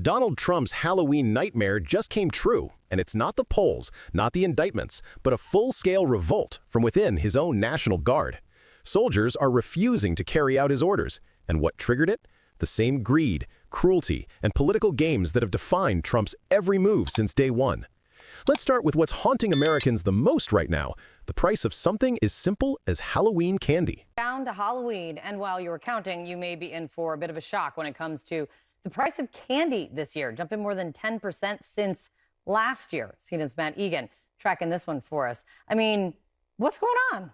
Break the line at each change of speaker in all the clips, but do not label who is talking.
Donald Trump's Halloween nightmare just came true, and it's not the polls, not the indictments, but a full-scale revolt from within his own National Guard. Soldiers are refusing to carry out his orders, and what triggered it? The same greed, cruelty, and political games that have defined Trump's every move since day one. Let's start with what's haunting Americans the most right now. The price of something as simple as Halloween candy.
Down to Halloween, and while you were counting, you may be in for a bit of a shock when it comes to the price of candy this year, jumping more than 10% since last year. CNN's Matt Egan tracking this one for us. I mean, what's going on?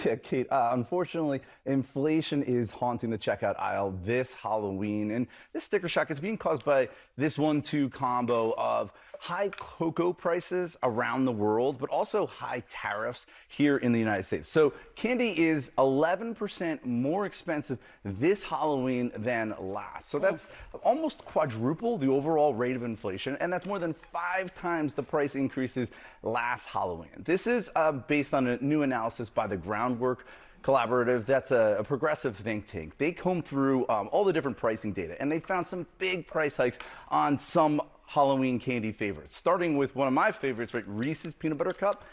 Yeah, Kate, unfortunately, inflation is haunting the checkout aisle this Halloween. And this sticker shock is being caused by this 1-2 combo of high cocoa prices around the world, but also high tariffs here in the United States. So candy is 11% more expensive this Halloween than last. So that's almost quadruple the overall rate of inflation, and that's more than 5 times the price increases last Halloween. This is based on a new analysis by the Groundwork Collaborative. That's a progressive think tank. They combed through all the different pricing data, and they found some big price hikes on some Halloween candy favorites, starting with one of my favorites, right, Reese's Peanut Butter Cup,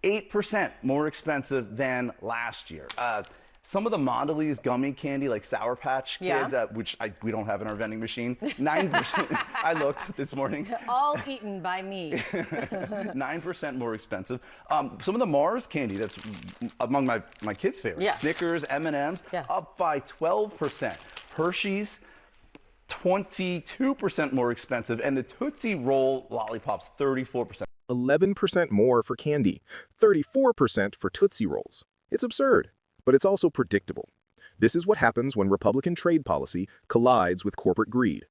8% more expensive than last year. Some of the Mondelez gummy candy, like Sour Patch Kids, which we don't have in our vending machine, 9%. I looked this morning.
All eaten by me.
9% more expensive. Some of the Mars candy, that's among my kids' favorites. Snickers, M&Ms, up by 12%. Hershey's, 22% more expensive, and the Tootsie Roll lollipops, 34%.
11% more for candy, 34% for Tootsie Rolls. It's absurd, but it's also predictable. This is what happens when Republican trade policy collides with corporate greed.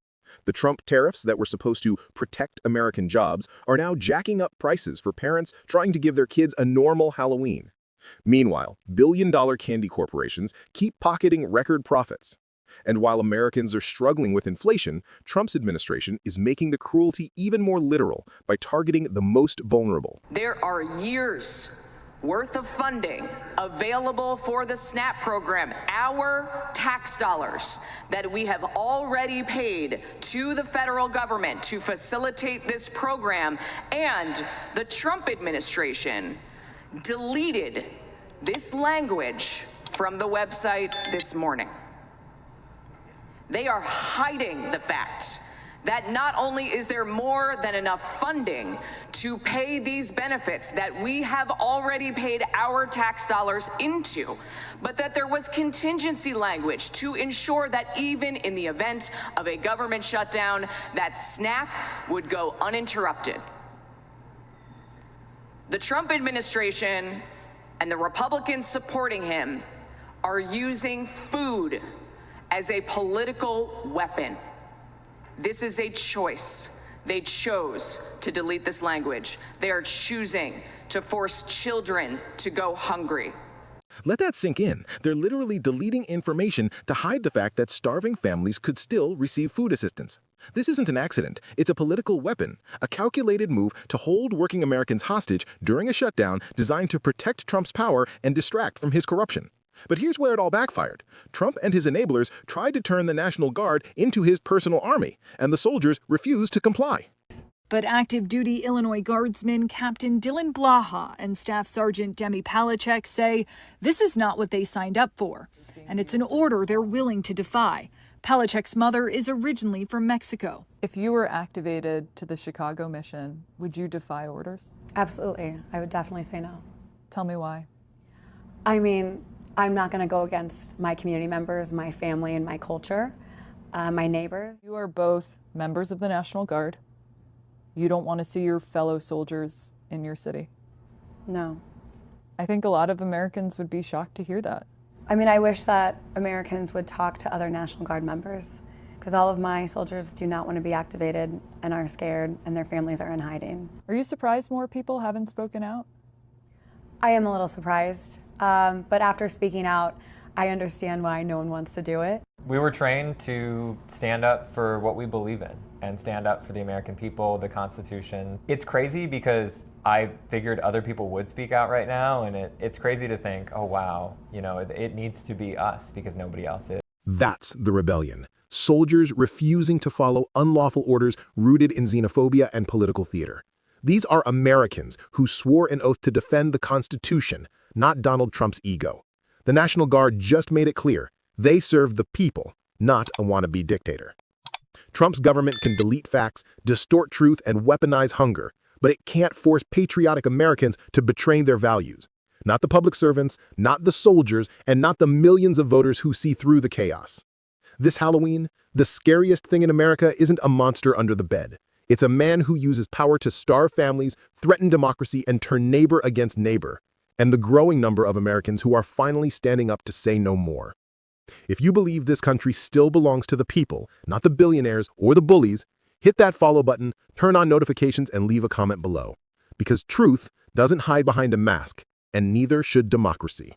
The Trump tariffs that were supposed to protect American jobs are now jacking up prices for parents trying to give their kids a normal Halloween. Meanwhile, billion-dollar candy corporations keep pocketing record profits. And while Americans are struggling with inflation, Trump's administration is making the cruelty even more literal by targeting the most vulnerable.
There are years worth of funding available for the SNAP program, our tax dollars that we have already paid to the federal government to facilitate this program, and the Trump administration deleted this language from the website this morning. They are hiding the fact that not only is there more than enough funding to pay these benefits that we have already paid our tax dollars into, but that there was contingency language to ensure that even in the event of a government shutdown, that SNAP would go uninterrupted. The Trump administration and the Republicans supporting him are using food as a political weapon. This is a choice. They chose to delete this language. They are choosing to force children to go hungry.
Let that sink in. They're literally deleting information to hide the fact that starving families could still receive food assistance. This isn't an accident. It's a political weapon, a calculated move to hold working Americans hostage during a shutdown designed to protect Trump's power and distract from his corruption. But here's where it all backfired. Trump and his enablers tried to turn the National Guard into his personal army, and the soldiers refused to comply.
But active-duty Illinois Guardsman Captain Dylan Blaha and Staff Sergeant Demi Palachek say this is not what they signed up for, and it's an order they're willing to defy. Palachek's mother is originally from Mexico.
If you were activated to the Chicago mission, would you defy orders?
Absolutely. I would definitely say no.
Tell me why.
I mean, I'm not going to go against my community members, my family, and my culture, my neighbors.
You are both members of the National Guard. You don't want to see your fellow soldiers in your city.
No.
I think a lot of Americans would be shocked to hear that.
I mean, I wish that Americans would talk to other National Guard members, because all of my soldiers do not want to be activated and are scared, and their families are in hiding.
Are you surprised more people haven't spoken out?
I am a little surprised, but after speaking out, I understand why no one wants to do it.
We were trained to stand up for what we believe in and stand up for the American people, the Constitution. It's crazy because I figured other people would speak out right now, and it's crazy to think, oh wow, you know, it needs to be us because nobody else is.
That's the rebellion. soldiers refusing to follow unlawful orders rooted in xenophobia and political theater. These are Americans who swore an oath to defend the Constitution, not Donald Trump's ego. The National Guard just made it clear they serve the people, not a wannabe dictator. Trump's government can delete facts, distort truth, and weaponize hunger, but it can't force patriotic Americans to betray their values. Not the public servants, not the soldiers, and not the millions of voters who see through the chaos. This Halloween, the scariest thing in America isn't a monster under the bed. It's a man who uses power to starve families, threaten democracy, and turn neighbor against neighbor, and the growing number of Americans who are finally standing up to say no more. If you believe this country still belongs to the people, not the billionaires or the bullies, hit that follow button, turn on notifications, and leave a comment below. Because truth doesn't hide behind a mask, and neither should democracy.